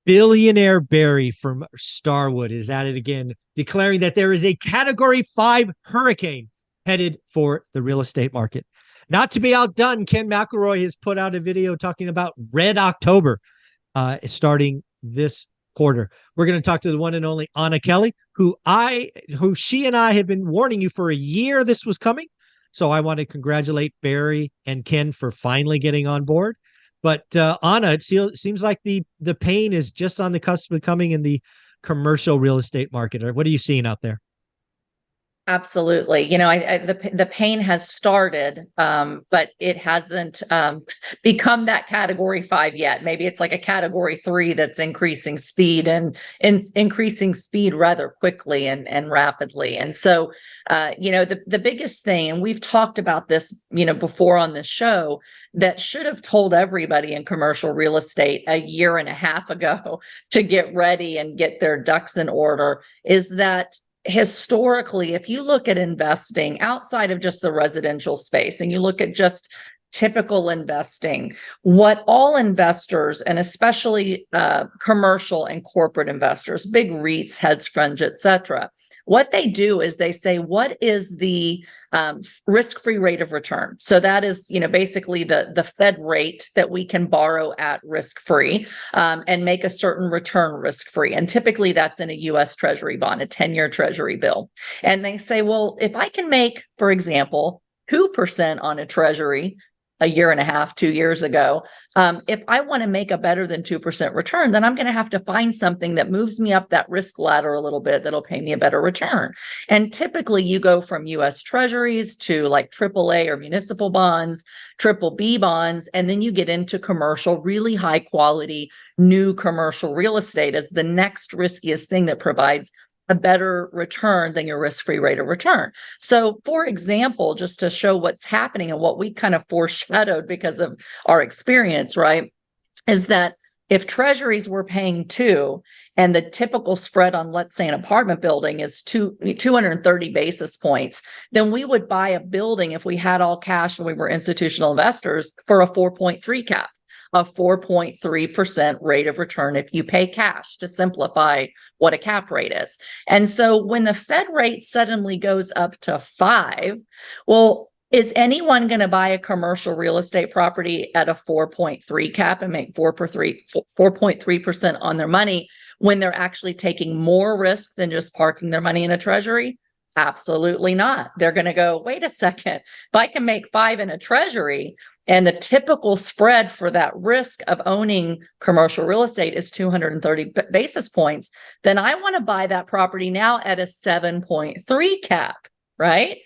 Billionaire Barry from Starwood is at it again, declaring that there is a Category 5 hurricane headed for the real estate market. Not to be outdone, Ken McElroy has put out a video talking about Red October starting this quarter. We're going to talk to the one and only Anna Kelly, who she and I have been warning you for a year this was coming. So I want to congratulate Barry and Ken for finally getting on board. But Anna, it seems like the pain is just on the cusp of coming in the commercial real estate market. What are you seeing out there? Absolutely. The pain has started, but it hasn't become that Category 5 yet. Maybe it's like a Category 3 that's increasing speed and increasing speed rather quickly and rapidly. And so, the biggest thing, and we've talked about this, before on this show, that should have told everybody in commercial real estate a year and a half ago to get ready and get their ducks in order, is that historically, if you look at investing outside of just the residential space and you look at just typical investing, what all investors, and especially commercial and corporate investors, big REITs, hedge funds, etc., what they do is they say, what is the risk-free rate of return? So that is, basically the Fed rate that we can borrow at risk-free and make a certain return risk-free. And typically that's in a US Treasury bond, a 10-year Treasury bill. And they say, well, if I can make, for example, 2% on a Treasury a year and a half, 2 years ago, if I want to make a better than 2% return, then I'm going to have to find something that moves me up that risk ladder a little bit that'll pay me a better return. And typically you go from US Treasuries to like AAA or municipal bonds, triple B bonds, and then you get into commercial, really high quality, new commercial real estate as the next riskiest thing that provides a better return than your risk-free rate of return. So for example, just to show what's happening and what we kind of foreshadowed because of our experience, right, is that if treasuries were paying 2 and the typical spread on, let's say, an apartment building is 230 basis points, then we would buy a building if we had all cash and we were institutional investors for a 4.3 cap. A 4.3% rate of return if you pay cash, to simplify what a cap rate is. And so when the Fed rate suddenly goes up to 5, well, is anyone going to buy a commercial real estate property at a 4.3 cap and make 4.3% on their money when they're actually taking more risk than just parking their money in a treasury? Absolutely not. They're going to go, wait a second, if I can make 5 in a treasury, and the typical spread for that risk of owning commercial real estate is 230 basis points, then I want to buy that property now at a 7.3 cap, right?